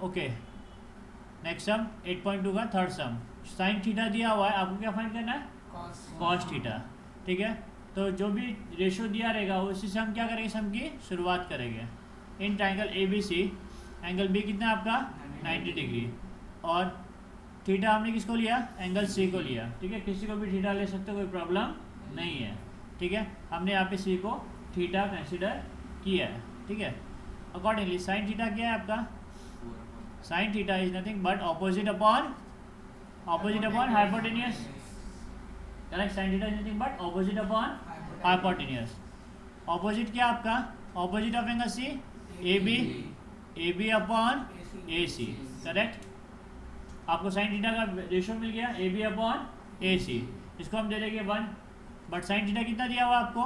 Okay, next sum 8.2 का third सम। Sine theta दिया हुआ है, आपको क्या फाइंड करना है? Cos theta. ठीक है, तो जो भी रेशो दिया रहेगा उसी से हम क्या करेंगे, सम की शुरुआत करेंगे। In triangle A B C, angle B कितना है आपका 90 डिग्री, और थीटा हमने किसको लिया? एंगल सी को लिया। ठीक है, किसी को भी थीटा ले सकते हो, कोई प्रॉब्लम नहीं है। ठीक है, हमने यहाँ पे सी को थीटा कंसिडर किया है। ठीक है, अकॉर्डिंगली साइन थीटा क्या है आपका? Sine theta is nothing but opposite upon hypotenuse. Correct, sine theta is nothing but opposite upon hypotenuse. Opposite क्या आपका? Opposite of angle C A B upon A C. Correct, आपको sine theta का ratio मिल गया A B upon A सी। इसको हम दे देंगे 1, but sine theta कितना दिया हुआ आपको?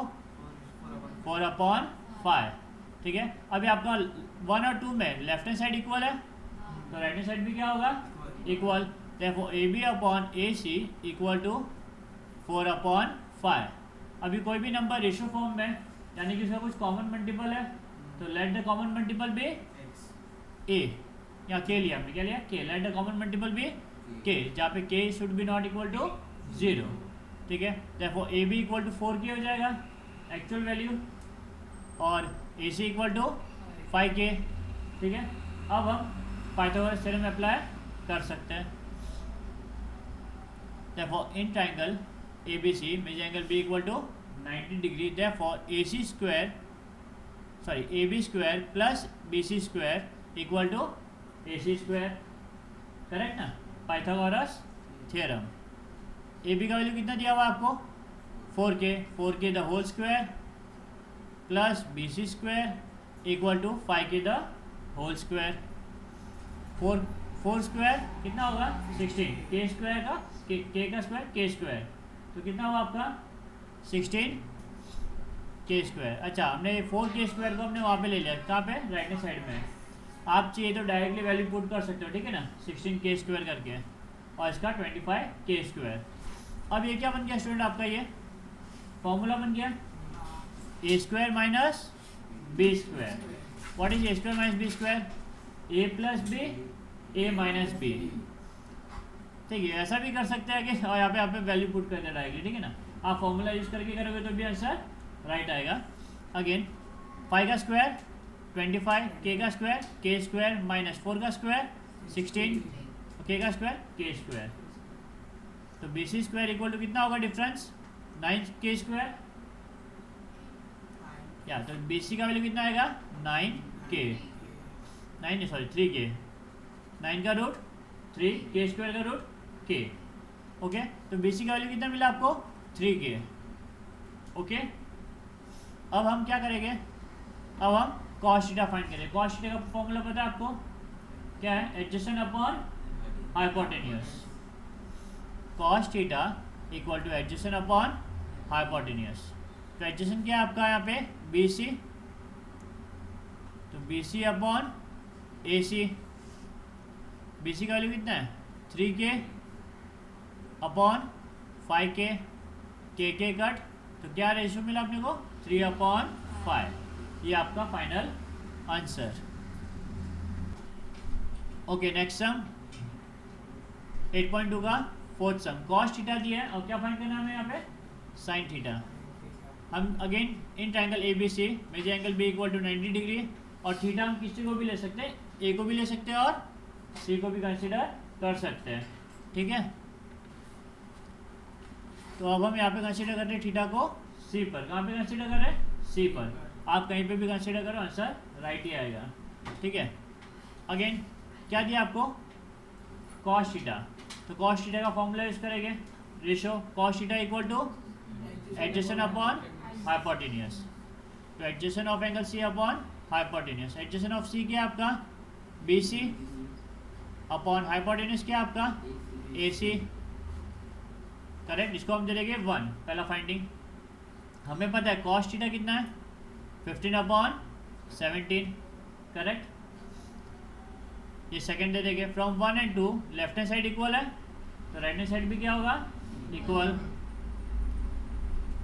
4/5। ठीक है, अभी आपका 1 और 2 में लेफ्ट हैंड साइड इक्वल है, तो राइट हैंड साइड भी क्या होगा? Equal. Therefore A B upon A C equal to 4/5। अभी कोई भी नंबर रेशो फॉर्म में, यानी कि उसका कुछ कॉमन मल्टीपल है, तो let the common multiple be A, या के लिया हमने, क्या लिया? K. Let the common multiple be K, जहाँ पे K should be not equal to 0। ठीक है, therefore A B equal to 4k हो जाएगा एक्चुअल वैल्यू, और ए सी इक्वल टू 5k। ठीक है, अब हम पाइथागोरस थ्योरम अप्लाई कर सकते हैं। Therefore in triangle A B C measure angle B equal to 90 degree, therefore A C square A B square plus B C square equal to A C square. Correct ना? Pythagoras theorem. A B का value कितना दिया हुआ आपको? 4k the whole square plus B C square equal to 5k the whole square. 4 square कितना होगा? 16। के square का के का स्क्वायर के स्क्वायर, तो कितना हुआ आपका? 16 के स्क्वायर। अच्छा, हमने 4k स्क्वायर को हमने वहाँ पे ले लिया, कहाँ पे? राइट हैंड साइड में। आप चाहिए तो डायरेक्टली वैल्यू पुट कर सकते हो। ठीक है ना, 16k स्क्वायर करके, और इसका 25k स्क्वायर। अब ये क्या बन गया स्टूडेंट आपका? ये फॉर्मूला बन गया A square minus B square. What is A square minus B square? A plus B, A minus B. ठीक है, ऐसा भी कर सकते हैं कि और यहाँ पे वैल्यू पुट कर देना डायरेक्टली। ठीक है ना, आप फॉर्मूला यूज करके करोगे तो भी आंसर राइट आएगा। अगेन 5 का स्क्वायर 25, के का स्क्वायर के स्क्वायर माइनस 4 का स्क्वायर 16, के का स्क्वायर के स्क्वायर। तो B C square equal to कितना होगा डिफरेंस? 9k square. या तो बी सी का वैल्यू कितना आएगा? 9k, 3k। 9 का रूट 3, के स्क्वायर का रूट k। ओके, तो बी सी का वैल्यू कितना मिला आपको? 3k। ओके, अब हम क्या करेंगे? अब हम कॉस थीटा फाइंड करेंगे। कॉस थीटा का फॉर्मूला पता है आपको? क्या है? Adjacent upon hypotenuse. Cos theta equal to adjacent upon hypotenuse. तो एडजेसेंट क्या है आपका यहाँ पे? बी सी, तो B C upon A C. B C का वैल्यू कितना है? 3k अपॉन 5k, के कट, तो क्या रेशियो मिला अपने को? 3/5। ये आपका final answer. Okay, next sum 8.2 का फोर्थ सम। कॉस थीटा दिया है और क्या फाइंड करना है हमें यहाँ पे? Sine theta. हम again in triangle A B C measure angle B equal to 90 degree, और थीटा हम किसी को भी ले सकते हैं, ए को भी ले सकते हैं और सी को भी कंसिडर कर सकते हैं। ठीक है, तो अब हम यहाँ पे कंसिडर कर रहे हैं थीटा को सी पर। कहाँ पे कंसिडर कर रहे हैं? सी पर। आप कहीं पे भी कंसिडर करो, आंसर राइट ही आएगा। ठीक है, अगेन क्या दिया आपको? Cos theta. तो कॉस थीटा का फॉर्मूला यूज करेंगे, ratio cos theta equal to adjacent upon hypotenuse. तो adjacent of angle C upon hypotenuse. Adjacent of C क्या है आपका? बी सी अपॉन हाइपोटेन्यूस क्या है आपका? ए सी। करेक्ट, इसको हम दे देंगे 1। पहला फाइंडिंग हमें पता है कॉस थीटा कितना है? 15/17। करेक्ट, ये सेकंड दे देंगे। From 1 and 2 left hand side equal है, तो राइट हैंड साइड भी क्या होगा? इक्वल।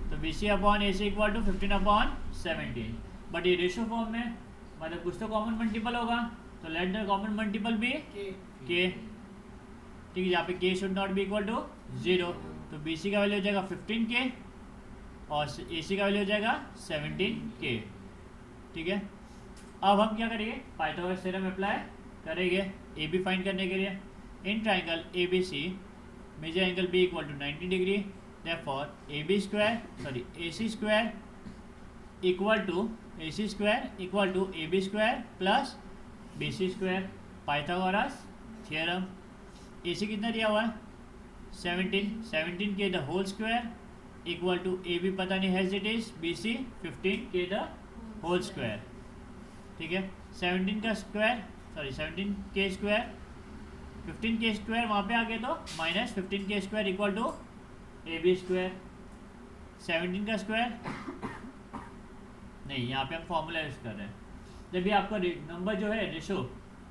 तो B C upon A C equal to 15/17। But ये रेशो फॉर्म में, मतलब कुछ तो कॉमन मल्टीपल होगा, तो let the common multiple be K, ठीक है, यहाँ पे K should not be equal to 0, तो बी सी का वैल्यू हो जाएगा 15 के और ए सी का वैल्यू हो जाएगा 17 के, ठीक है। अब हम क्या करेंगे, पाइथागोरस थ्योरम अप्लाई करेंगे ए बी फाइंड करने के लिए। In triangle A B C measure angle B equal to 90 degree, therefore A B square sorry A C square equal to A B square plus B C square, Pythagoras theorem. A C कितना दिया हुआ है 17 K the whole square equal to A B पता नहीं has it is B C 15 K the whole square, ठीक है। 17 के square 15 के स्क्वायर वहाँ पे आ गए तो माइनस 15 के square equal to A B square. 17 का स्क्वायर नहीं, यहाँ पे हम फॉर्मूला यूज़ कर रहे हैं। जब भी आपका नंबर जो है रेशो,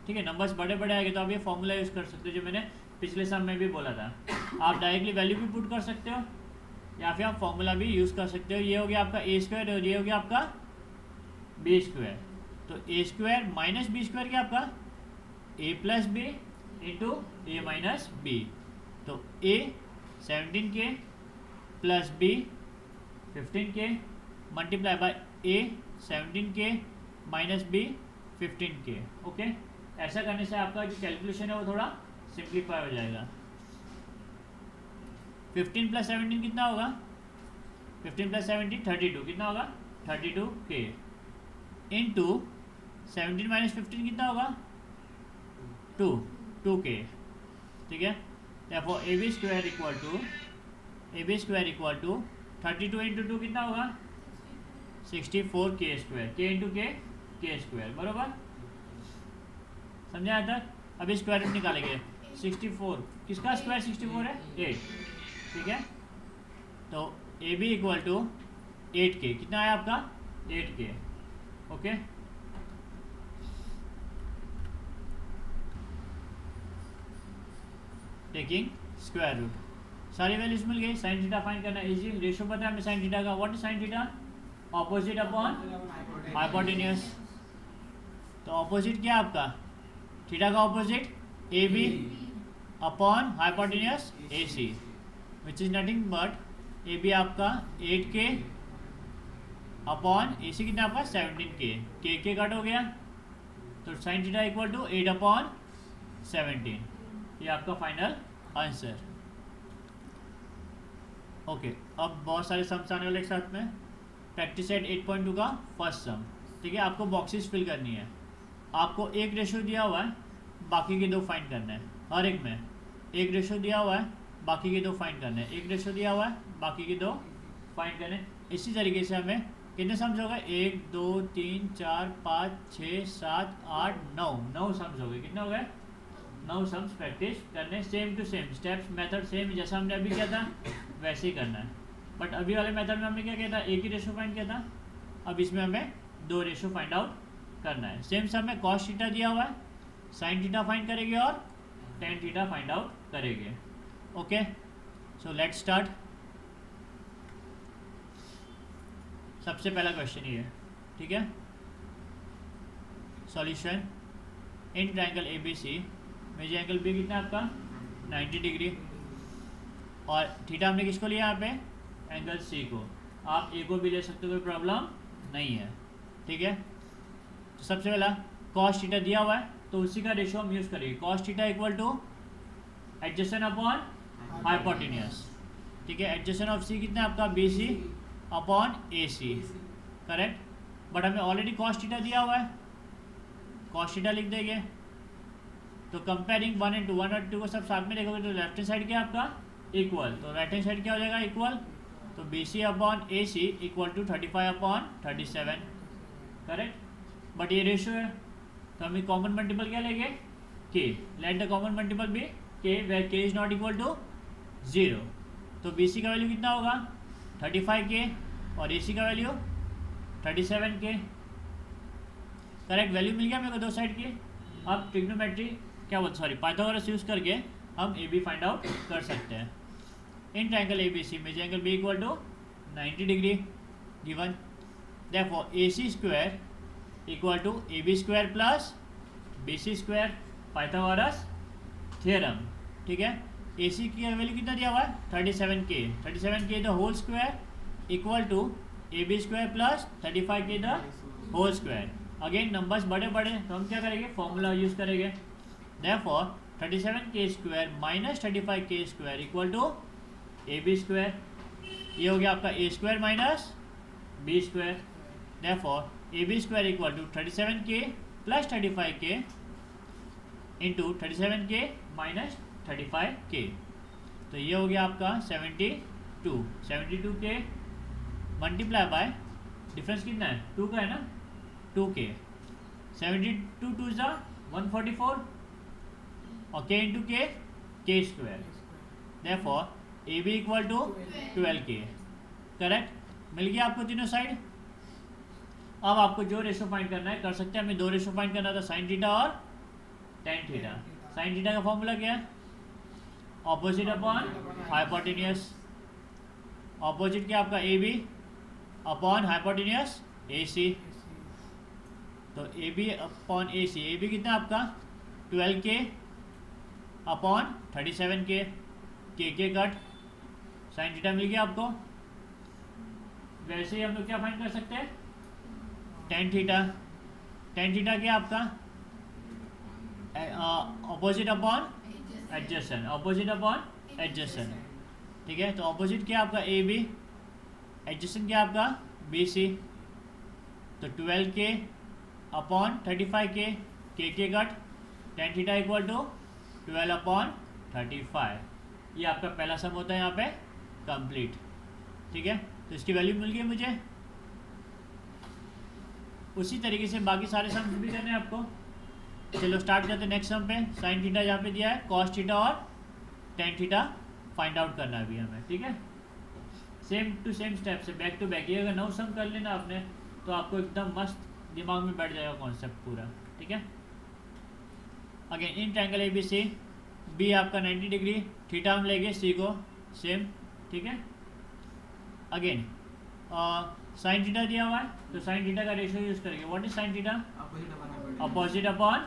ठीक है, नंबर्स बड़े बड़े आएंगे तो आप ये फॉर्मूला यूज़ कर सकते हो, जो मैंने पिछले सम में भी बोला था। आप डायरेक्टली वैल्यू भी पुट कर सकते हो या फिर आप फॉर्मूला भी यूज़ कर सकते हो। ये हो गया आपका ए स्क्वायर और ये हो गया आपका बी स्क्वायर। तो ए स्क्वायर माइनस बी स्क्वायर क्या आपका ए प्लस बी इंटू ए माइनस बी। तो ए 17 के प्लस बी 15 के मल्टीप्लाई बाय ए 17 के माइनस बी 15 के, ओके। ऐसा करने से आपका जो कैलकुलेशन है वो थोड़ा सिंप्लीफाई हो जाएगा। 15 प्लस 17 कितना होगा, 15 प्लस 17 32, कितना होगा 32 के इंटू 17 माइनस 15 कितना होगा 2 के, ठीक है। therefore A B square equal to 32 into 2 कितना होगा 64 के स्क्वायर, के इंटू के स्क्वायर, बरोबर समझे यहाँ तक। अभी स्क्वायर रूट निकालेंगे। 64 किसका स्क्वायर 64 है 8, ठीक है। तो ए बी इक्वल टू 8 के, कितना है आपका 8 K, okay. Taking square root, सारी वैल्यूज मिल गई। साइन थीटा फाइंड करना इजी, रेशियो पता है हमें साइन थीटा का। What is sine theta, opposite upon hypotenuse. तो ऑपोजिट क्या है आपका, थीटा का opposite A B upon hypotenuse A C, which is nothing but A B आपका 8 के अपॉन ए सी कितना आपका 17 के कट हो गया। तो sine theta equal to 8 upon 17, ये आपका फाइनल आंसर, ओके। अब बहुत सारे सम्स आने वाले एक साथ में। प्रैक्टिस सेट 8.2 का फर्स्ट सम, ठीक है। आपको बॉक्सेस फिल करनी है। आपको एक रेशो दिया हुआ है, बाकी के 2 फाइंड करना है। हर एक में एक रेशो दिया हुआ है, बाकी के 2 फाइंड करने हैं। एक रेशो दिया हुआ है, बाकी के 2 फाइंड करने। इसी तरीके से हमें कितने सम्स हो गए 1 2 3 4 5 6 7 8 9 सम्स हो गए। कितने हो गए 9 सम्स प्रैक्टिस करने। Same to same steps method same जैसा हमने अभी किया था वैसे ही करना है। बट अभी वाले मेथड में हमने क्या किया था, एक ही रेशो फाइंड किया था। अब इसमें हमें 2 रेशो फाइंड आउट करना है। सेम सम में कॉस थीटा दिया हुआ है, साइन थीटा फाइंड करेंगे और टेन थीटा फाइंड आउट करेंगे, ओके। So let's start. सबसे पहला क्वेश्चन ये है, ठीक है। Solution in triangle A B C measure angle B कितना आपका 90 डिग्री और थीटा हमने किसको लिया यहाँ पे एंगल सी को। आप ए को भी ले सकते हो, कोई प्रॉब्लम नहीं है, ठीक है। तो सबसे पहला कॉस थीटा दिया हुआ है तो उसी का रेशो हम यूज़ करेंगे। Cos theta equal to adjacent upon hypotenuse, ठीक है। एडजेसेंट ऑफ सी कितना है आपका B C upon A C, correct. But हमें ऑलरेडी कॉस थीटा दिया हुआ है, कॉस थीटा लिख देंगे। तो कंपेयरिंग 1 और 2 को सब साथ में देखोगे तो लेफ्ट हैंड साइड क्या आपका इक्वल, तो राइट हैंड साइड क्या हो जाएगा इक्वल। तो B C upon A C equal to 35 upon 37, correct. But ये रेशियो है तो हम कॉमन मल्टीपल क्या लेंगे K. Let the common multiple be K where K is not equal to 0। तो बी सी का वैल्यू कितना होगा 35 के और ए सी का वैल्यू 37 के, करेक्ट। वैल्यू मिल गया मेरे को 2 साइड की। अब ट्रिग्नोमेट्री क्या बोलते सॉरी पाइथागोरस यूज़ करके हम ए बी फाइंड आउट कर सकते हैं। In triangle A B C measure angle B equal to 90 degree given, therefore A C square equal to A B square plus BC square Pythagoras theorem, ठीक है। AC की value कितना दिया हुआ है 37K, 37K the whole square equal to AB square plus 35K the whole square. Again numbers बड़े बड़े तो हम क्या करेंगे, फॉर्मूला यूज़ करेंगे। Therefore 37K square minus 35K square equal to AB square. ये हो गया आपका A square minus B square. Therefore AB square equal to 37K plus 35K into 37K minus 35K। तो ये हो गया आपका 72K मल्टीप्लाई बाय डिफरेंस कितना है 2 का है ना, 2K। 72 2 ज़ा 144 और K into K square. Therefore AB equal to 12K। Correct, मिल गया आपको तीनों साइड। अब आपको जो रेशो फाइंड करना है कर सकते हैं। हमें दो रेशो फाइंड करना था, साइन थीटा और टेन थीटा। साइन थीटा का फॉर्मूला क्या है, ऑपोजिट अपॉन हाइपोटेन्यूस। ऑपोजिट क्या आपका AB अपॉन हाइपोटेन्यूस AC। तो AB अपॉन AC, AB कितना आपका 12K upon 37K, K cut, sine theta मिल गया आपको। वैसे ही हम लोग क्या फाइंड कर सकते हैं, टेन थीटा। टेन थीटा क्या आपका opposite upon adjacent, opposite upon adjacent, ठीक है। तो ऑपोजिट क्या आपका AB, एडजेसेंट क्या आपका BC। तो 12K upon 35K, K cut, tan theta equal to 12 upon 35। ये आपका पहला सम होता है यहाँ पे कंप्लीट, ठीक है। तो इसकी वैल्यू मिल गई मुझे। उसी तरीके से बाकी सारे सम्स भी करने हैं आपको। चलो स्टार्ट करते हैं नेक्स्ट सम पे। साइन थीटा यहाँ पे दिया है, कॉस थीटा और टेन थीटा फाइंड आउट करना है अभी हमें, ठीक है। सेम टू सेम स्टेप से बैक टू बैक। ये अगर 9 सम कर लेना आपने तो आपको एकदम मस्त दिमाग में बैठ जाएगा कॉन्सेप्ट पूरा, ठीक है। Again in triangle ABC, B आपका 90 डिग्री, थीटा हम लेंगे C को सेम, ठीक है। अगेन साइन थीटा दिया हुआ है तो साइन थीटा का रेशियो यूज करेंगे। What is sine theta, opposite upon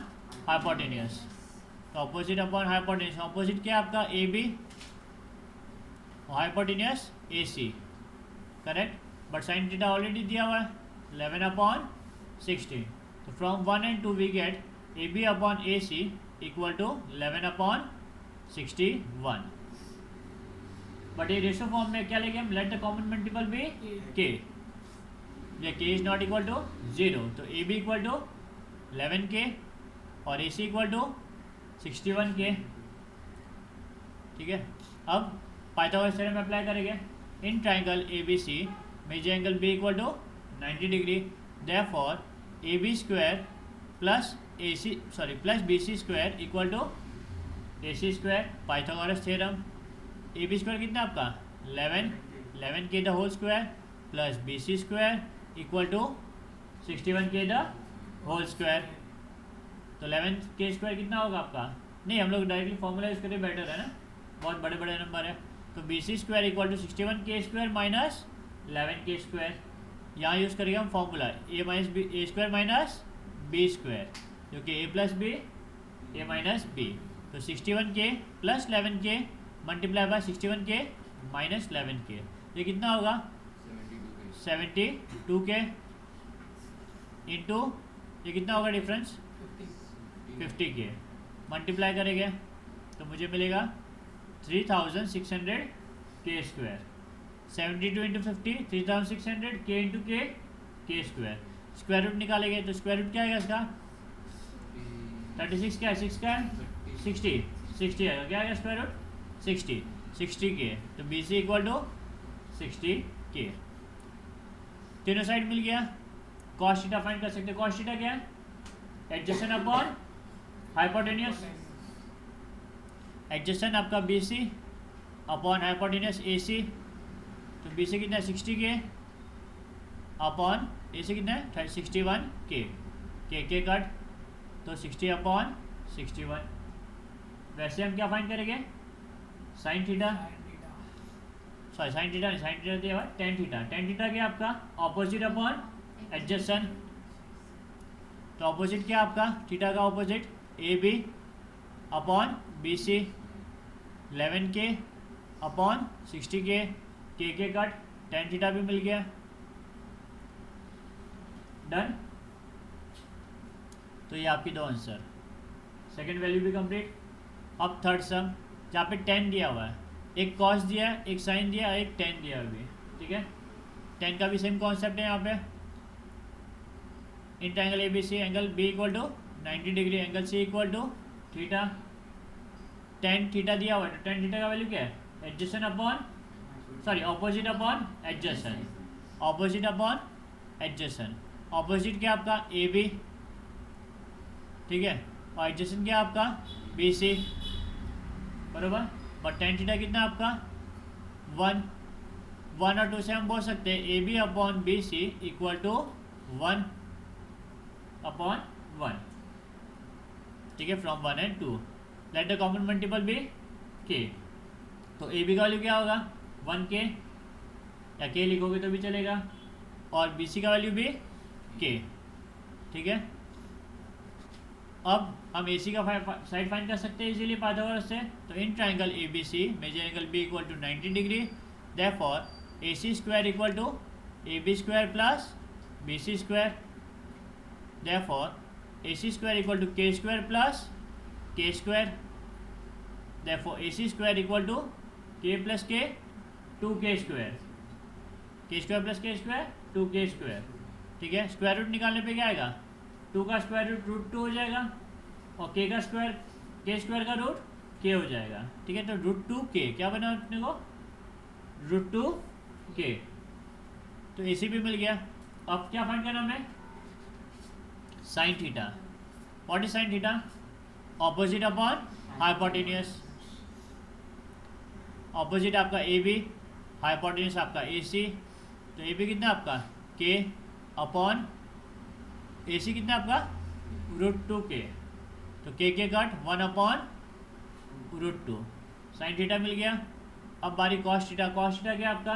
hypotenuse. तो अपोजिट अपॉन हाइपोटेन्यूस, अपोजिट क्या आपका AB और hypotenuse AC, correct. But sine theta already दिया हुआ है 11 अपॉन 16। तो from 1 and 2 we get AB upon AC equal to 11 upon 61। बट ये रेशो फॉर्म में क्या लेंगे हम, let the common multiple be K। ये K is not equal to 0, तो AB इक्वल टू 11K और AC इक्वल टू 61K, ठीक है। अब पाइथागोरस थ्योरम अप्लाई करेंगे। In triangle ABC measure angle B equal to 90 degree. Therefore AB square plus BC square equal to AC square, Pythagoras theorem. AB square कितना आपका 11K the whole square plus BC square equal to 61K the whole square. तो 11K square कितना होगा आपका, नहीं हम लोग directly formula use करें बेटर है ना, बहुत बड़े बड़े नंबर है। तो BC square equal to 61K square minus 11K square. यहाँ यूज़ करेंगे हम formula A square minus B square, जो कि A plus B A minus B। तो 61K plus 11K multiply by 61K minus 11K, ये कितना होगा 72K इंटू ये कितना होगा डिफरेंस 50K। मल्टीप्लाई करेंगे तो मुझे मिलेगा 3600K square. 72 into 50 3600, K into K square. Square root निकालेंगे तो स्क्वायर रूट क्या आएगा इसका 36 क्या है 6 का 60 आएगा, क्या आएगा स्क्वायर रूट 60K। तो BC इक्वल टू 60K। तीनों साइड मिल गया। कॉस थीटा फाइंड कर सकते हैं। कॉस थीटा क्या है, एडजेसेंट अपॉन हाइपोटेन्यूस। एडजेसेंट आपका BC अपॉन हाइपोटेन्यूस AC। तो BC कितना है 60K अपॉन AC कितना है 61K, K कट, तो 60 अपॉन 61। वैसे हम क्या फाइंड करेंगे, साइन थीटा दिया हुआ टेन थीटा। टेन थीटा क्या आपका ऑपोजिट अपॉन एडजेसेंट। तो ऑपोजिट क्या आपका थीटा का opposite A B upon B C 11K upon 60K K cut tan theta भी मिल गया। डन। तो ये आपकी दो आंसर, सेकंड वैल्यू भी कंप्लीट। अब थर्ड सम जहाँ पे tan दिया हुआ है, एक cos दिया है, एक sin दिया है, एक tan दिया हुआ है, ठीक है। tan का भी सेम कॉन्सेप्ट है यहाँ पे, in triangle ABC angle B equal to 90 degree, angle C equal to theta. tan theta दिया हुआ है तो tan थीटा का वैल्यू क्या है, adjacent upon sorry opposite upon adjacent, opposite upon adjacent. Opposite क्या आपका AB, ठीक है, और एडजेसेंट क्या आपका BC, बरोबर। बट tan थीटा कितना आपका 1 और 2 से हम बोल सकते हैं AB upon BC equal to 1 upon 1, ठीक है, from 1 and 2। Let the common multiple be K। तो AB का वैल्यू क्या होगा 1K, या K लिखोगे तो भी चलेगा, और BC का वैल्यू भी K, ठीक है। अब हम AC का साइड फाइंड कर सकते हैं इजीली पाइथागोरस से। तो in triangle ABC measure angle B equal to 90 degree, therefore AC square equal to AB square plus BC square, therefore AC square equal to K square plus K square, therefore AC square equal to K plus K 2K square, K square plus K square 2K square, ठीक है। Square root निकालने पे क्या आएगा, 2 का square root 2 हो जाएगा, और K का स्क्वायर K स्क्वायर का रूट K हो जाएगा, ठीक है। तो रूट 2K क्या बना अपने को, रूट 2K। तो AC भी मिल गया। अब क्या फाइंड करना हमें, sine theta. What is sine theta, opposite upon hypotenuse. Opposite आपका AB, हाइपोटेन्यूस आपका AC। तो AB कितना आपका K अपॉन AC कितना आपका रूट 2K, तो K के cut 1 upon root 2, sine theta मिल गया। अब बारी कॉस थीटा। कॉस थीटा क्या आपका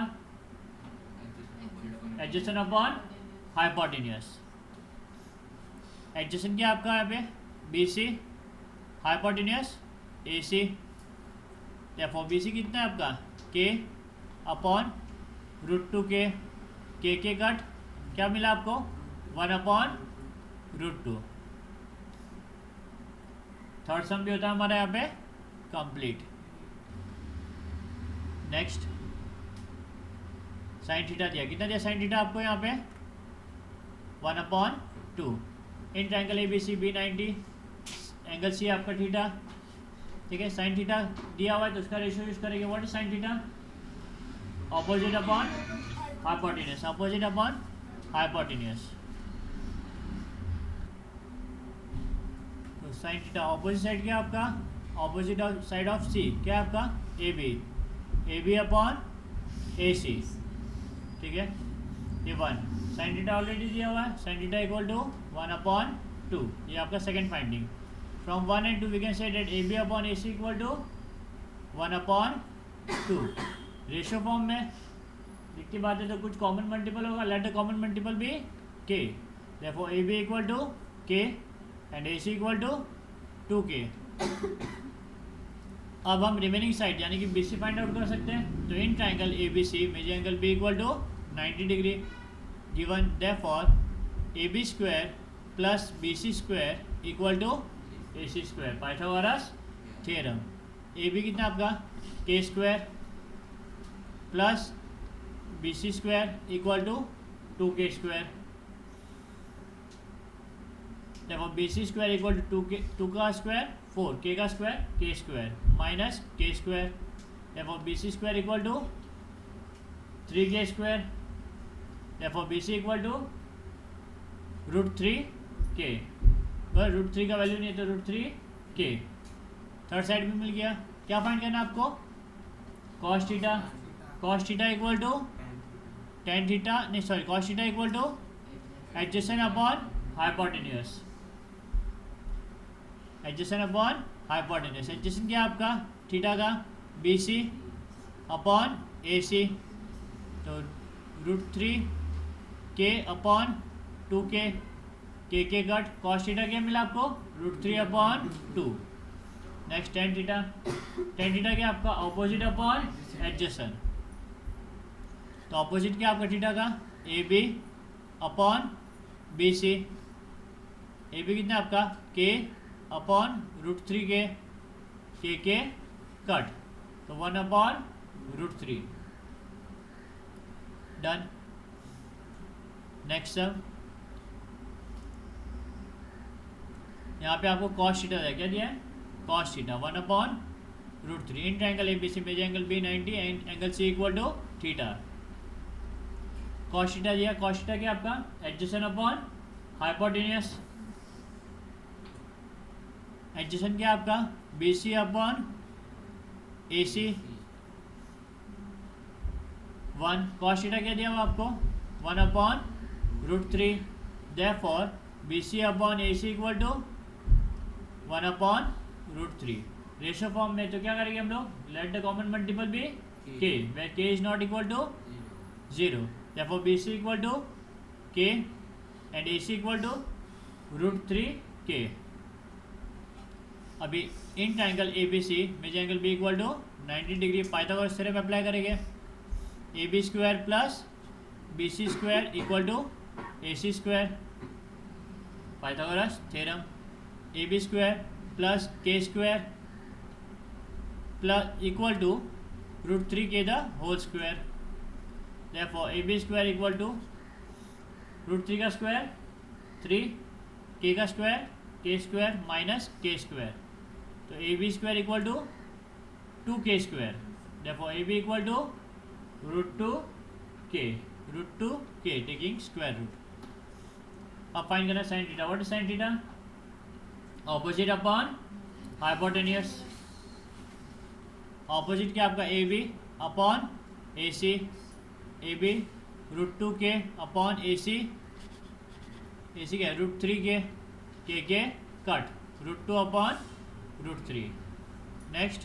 एडजेसेंट अपॉन हाइपोटेन्यूस। एडजेसेंट क्या आपका यहाँ पे BC, hypotenuse AC, therefore BC कितना है आपका K upon root 2K, K के कट क्या मिला आपको 1 अपॉन रूट 2। थर्ड सम भी होता है हमारा यहाँ पे कंप्लीट। नेक्स्ट साइन थीटा दिया, कितना दिया साइन थीटा आपको यहाँ पे 1 अपॉन 2। इन triangle ABC B90 angle C आपका थीटा, ठीक है। साइन थीटा दिया हुआ है तो उसका रेशियो यूज करेंगे। What is sine theta, opposite upon hypotenuse, opposite upon hypotenuse. तो साइन थीटा ऑपोजिट साइड क्या आपका, ऑपोजिट साइड ऑफ C क्या आपका AB अपॉन AC, ठीक है। ये 1 साइन थीटा ऑलरेडी दिया हुआ है, sine theta equal to 1 upon 2, ये आपका second finding. From 1 and 2 we can say that AB upon AC equal to 1 upon 2। Ratio form में लिखती बात है तो कुछ कॉमन मल्टीपल होगा, let the common multiple be K, therefore AB equal to K and AC equal to 2K। अब हम remaining side यानी कि BC फाइंड आउट कर सकते हैं। तो in triangle ABC measure angle B equal to 90 degree given, therefore AB square plus BC square equal to AC square, Pythagoras theorem. AB कितना आपका K square plus BC square equal to 2K square, देखो BC square equal to 2 का square 4, K का square K square minus K square, देखो BC square equal to 3K square, देखो BC equal to root 3K, root 3 का value नहीं है तो root 3K। Third side भी मिल गया। क्या फाइंड करना आपको, cos theta. Cos theta equal to tan theta, नहीं sorry, cos theta equal to adjacent upon hypotenuse, adjacent upon hypotenuse. Adjacent क्या आपका थीटा का BC अपॉन AC, तो root 3K upon 2K, K cut cos theta क्या मिला आपको √3/2। Next tan theta क्या आपका ऑपोजिट अपॉन एडजेसेंट। तो ऑपोजिट क्या आपका थीटा का AB अपॉन BC। AB कितना आपका K अपॉन √3 के कट तो 1/√3 डन। नेक्स्ट सब यहाँ पे आपको कॉस थीटा है, क्या दिया है cos theta 1/√3 in triangle ABC measure angle B 90 and angle C equal to theta. Cos theta दिया, कॉस थीटा क्या आपका एडजेसेंट अपॉन हाइपोटेन्यूस। एडजेसेंट क्या आपका BC upon AC 1। Cos theta क्या दिया हुआ आपको 1/√3 therefore BC upon AC equal to 1/√3। Ratio form में तो क्या करेंगे हम लोग let the common multiple be K where K is not equal to 0 therefore BC equal to K and AC equal to √3K। अभी in triangle ABC measure angle B equal to 90 degree Pythagoras theorem apply करेंगे। AB square plus BC square equal to AC square Pythagoras theorem. AB square plus K square plus equal to √3K the whole square. Therefore AB square equal to √3 का square 3 K का square K square minus K square तो AB square equal to 2K square. Therefore AB equal to √2K taking square root. अब find करना sine theta. What is sine theta opposite upon hypotenuse. Opposite क्या आपका AB upon AC। AB √2K upon AC क्या है √3K K cut √2/√3। Next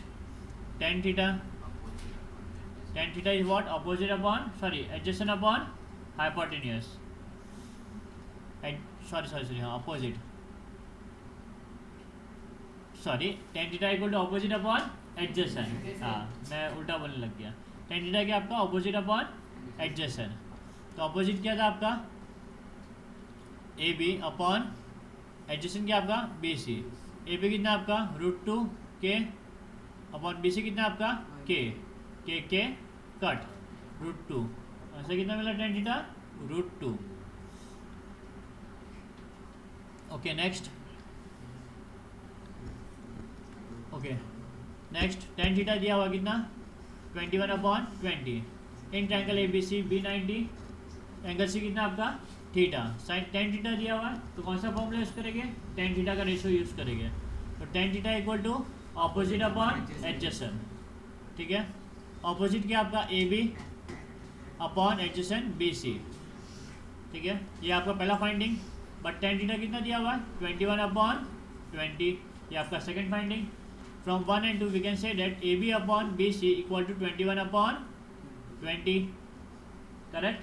tan theta is what opposite upon adjacent upon hypotenuse. हाँ opposite tan theta equal to opposite upon adjacent. हाँ मैं उल्टा बोलने लग गया। टेन थीटा क्या आपका ऑपोजिट अपॉन एडजेसेंट। तो ऑपोजिट क्या था आपका AB अपॉन एडजेसेंट क्या आपका BC। AB कितना आपका √2K अपॉन BC कितना आपका K कट √2 ऐसा कितना मिला tan theta √2। Okay next tan theta दिया हुआ कितना 21/20 इन triangle ABC B 90 angle C कितना आपका थीटा। साइन टेन थीटा दिया हुआ है तो कौन सा फॉर्मूला यूज़ करेंगे टेन थीटा का रेशियो यूज़ करेंगे। तो tan theta equal to opposite upon adjacent. ठीक है ऑपोजिट क्या आपका AB अपॉन एडजेसेंट BC। ठीक है ये आपका पहला फाइंडिंग। बट टेन थीटा कितना दिया हुआ है 21/20 ये आपका second finding. From 1 and 2 we can say that AB upon BC equal to 21/20 correct.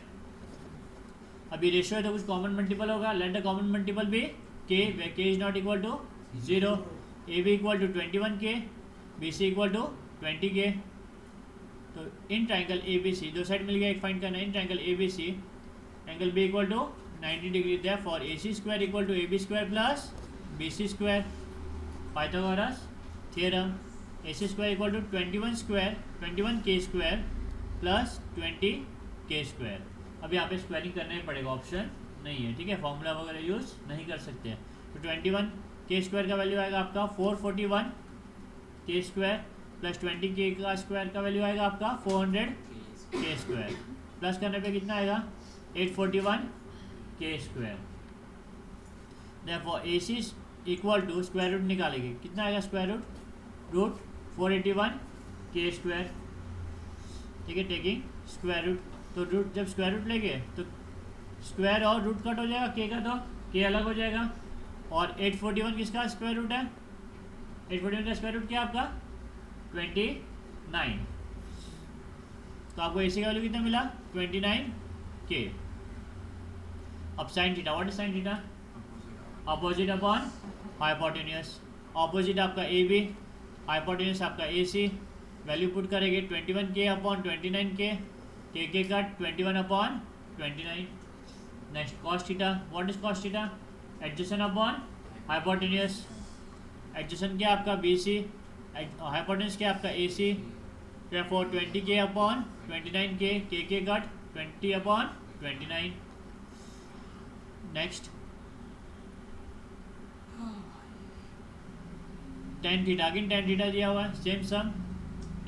अभी रेशियो है तो कुछ कॉमन मल्टीपल होगा। Let the common multiple be K where K is not equal to 0। AB equal to 21K BC equal to 20K। तो in triangle ABC दो side मिल गया एक फाइंड करना। In triangle ABC angle B equal to 90 degree therefore AC square equal to AB square plus BC square Pythagoras theorem. AC square equal to 21K square plus 20K square. अब यहाँ पे squaring करना ही पड़ेगा option नहीं है। ठीक है formula वगैरह यूज़ नहीं कर सकते हैं। तो 21K स्क्वायर का वैल्यू आएगा आपका 441K स्क्वायर प्लस 20K का स्क्वायर का वैल्यू आएगा आपका 400K स्क्वायर प्लस करने पे कितना आएगा 841K square. Therefore AC equal to square root निकालेंगे कितना आएगा स्क्वायर रूट 481K स्क्वायर। ठीक है टेकिंग स्क्वायर रूट। तो रूट जब स्क्वायर रूट लेंगे तो स्क्वायर और रूट कट हो जाएगा K का तो K अलग हो जाएगा। और 841 किसका स्क्वायर रूट है 841 का स्क्वायर रूट क्या आपका 29। तो आपको AC का वैल्यू कितना मिला 29K। अब sign theta what is sine theta opposite upon hypotenuse. Opposite आपका ए बी, हाइपोटेन्यूस आपका ए सी। वैल्यू पुट करेंगे 21k upon 29k, K cut 21 upon 29। Next cos theta, what is cos theta? Adjacent upon hypotenuse. Adjacent क्या आपका B सी, hypotenuse क्या आपका ए सी। therefore 20k upon 29k, K cut 20 upon 29। Next tan theta, again tan theta दिया हुआ है, same some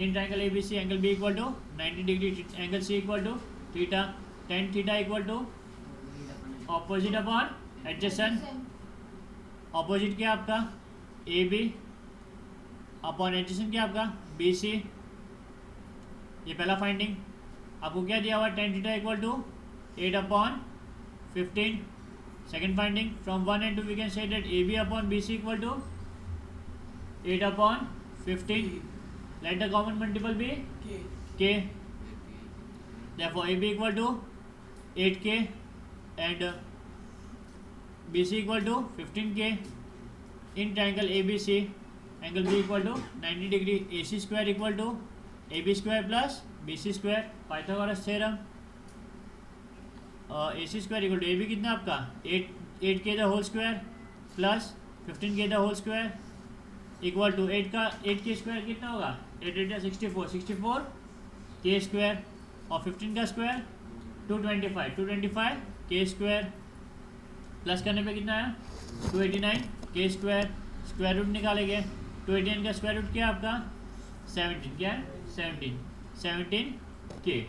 in triangle ABC, angle B equal to 90 degree, angle C equal to theta. tan theta equal to opposite upon adjacent. Opposite क्या आपका AB upon adjacent क्या आपका BC। ये पहला finding. आपको क्या दिया हुआ है? tan theta equal to 8 upon 15। Second finding, from 1 and 2 we can say that AB upon BC equal to 8 upon 15. Let the common multiple be k. Therefore AB equal to 8k and BC equal to 15k. In triangle ABC, angle B equal to 90 degree. AC square equal to AB square plus BC square. Pythagoras theorem. AC square equal to AB कितना आपका 8k the whole square plus 15k the whole square equal to 8 के square कितना होगा? 8 8 64 के square और 15 का square 225 के square plus करने पे कितना है? 289 के स्क्वायर। स्क्वायर रूट निकालेंगे, 289 का स्क्वायर रूट क्या है आपका? 17। क्या है? 17 के।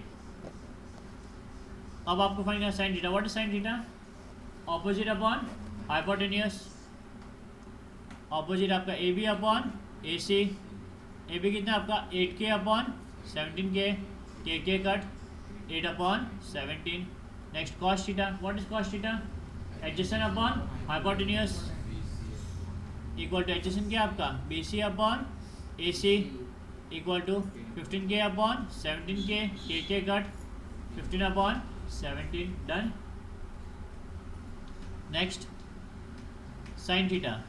अब आपको फाइंड करना sine theta. What is sine theta? Opposite upon hypotenuse. Opposite आपका A B upon A C. A B कितना आपका 8k upon 17k, K cut 8 upon 17। Next cos theta, what is cos theta? Adjacent upon hypotenuse equal to adjacent क्या आपका B C upon A C equal to 15k upon 17k, K cut 15 upon 17। Done. Next sine theta.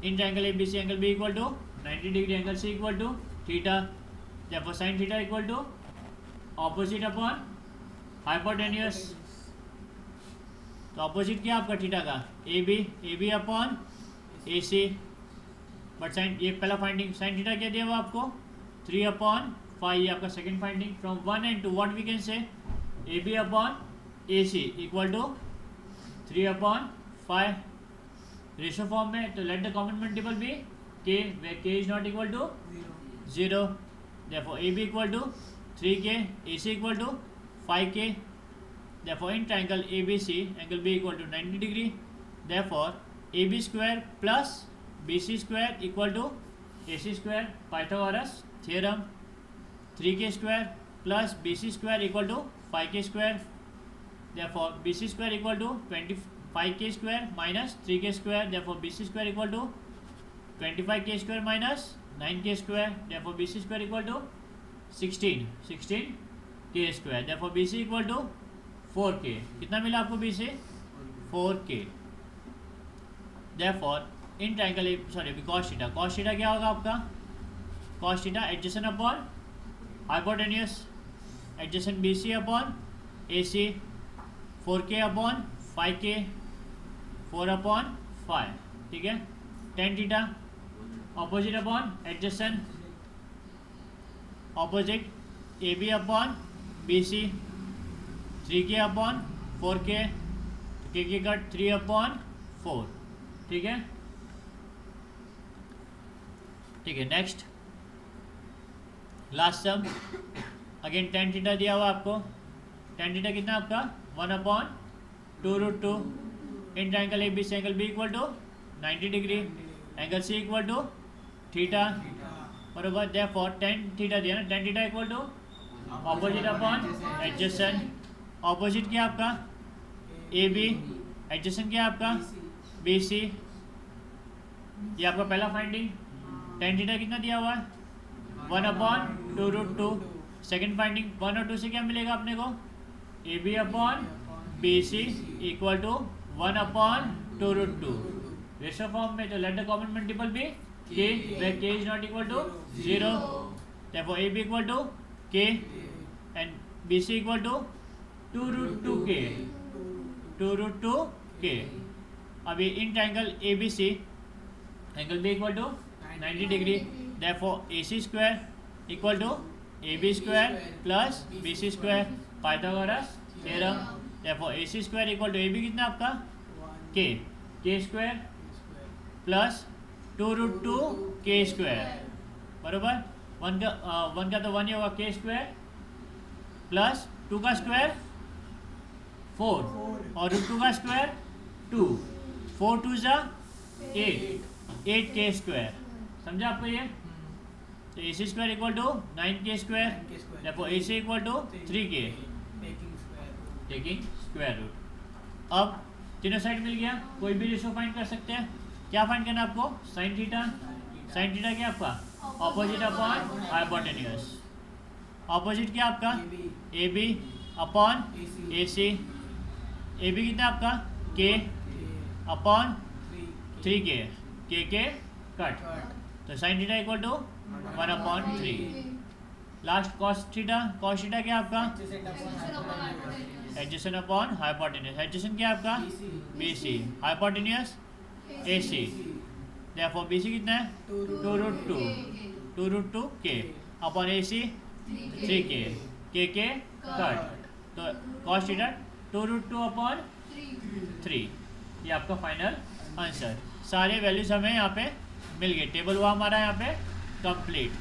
In triangle ABC, angle B equal to 90 degree, angle C equal to theta. therefore sin theta equal to opposite upon hypotenuse. तो opposite क्या आपका theta का? AB upon AC। But sine, ये पहला finding, sine theta क्या दिया हुआ आपको? 3 अपॉन 5। ये आपका second finding. From 1 and 2 what we can say? AB upon AC equal to 3 upon 5 ratio form में। तो let the common multiple be k, where k is not equal to 0. Therefore AB equal to 3k, AC equal to 5k. Therefore in triangle ABC, angle B equal to 90 degree. Therefore AB square plus BC square equal to AC square. Pythagoras theorem. 3k square plus BC square equal to 5k square. Therefore BC square equal to 25k square minus 3k square. Therefore BC square equal to 25k square minus 9k square. Therefore BC square equal to 16k square. Therefore BC equal to 4k. कितना मिला आपको BC? 4k. Therefore in triangle cos theta. Cos theta क्या होगा आपका? Cos theta adjacent upon hypotenuse. Adjacent BC upon AC. 4k upon 5k. 4 upon 5. ठीक है. tan theta opposite upon adjacent. Opposite AB upon BC. 3k upon 4k. k cut 3 upon 4. ठीक है. ठीक है. Next last सम. Again tan theta दिया हुआ आपको. tan theta कितना आपका 1 upon 2√2. In triangle ABC angle B equal to 90 degree, angle C equal to theta. बरोबर. देयरफॉर tan थीटा दिया ना, tan theta equal to opposite upon adjacent. Opposite क्या आपका AB, एडजेसेंट क्या आपका BC. ये आपका पहला फाइंडिंग. tan थीटा कितना दिया हुआ है 1 अपॉन 2√2. सेकेंड फाइंडिंग 1 और 2 से क्या मिलेगा अपने को? AB upon BC equal to 1 upon 2√2। Ratio form में तो let the common multiple be k, where k is not equal to 0, therefore AB equal to k and BC equal to 2√2k, 2√2k। अभी in triangle ABC angle B equal to 90 degree, therefore AC square equal to AB square plus BC square, Pythagoras theorem. therefore AC square equal to AB कितना आपका k square plus 2√2k square, बरोबर। One का तो 1 ही होगा, k square plus 2 का square 4 और √2 का square 2, 4 2 जा 8k स्क्वायर। समझा आपको ये? तो AC square equal to 9k square, देखो AC equal to 3k taking square root. अब तीनों साइड मिल गया, कोई भी रेशो फाइंड कर सकते हैं। क्या फाइंड करना है आपको? Sine theta. साइन थीटा क्या आपका? Opposite upon hypotenuse. ऑपोजिट क्या आपका? AB upon AC। AB कितना आपका? K upon 3k, k cut, तो sine theta equal to 1/3। Last cos theta. Cos theta क्या आपका? Adjacent upon hypotenuse. एडजेसेंट क्या आपका? BC, hypotenuse AC। Therefore BC कितना है? 2√2k upon AC 3k, k cut, तो कॉस थीटा 2√2/3। ये आपका फाइनल आंसर। सारे वैल्यूज हमें यहाँ पे मिल गए। टेबल हुआ हमारा यहाँ पे कंप्लीट।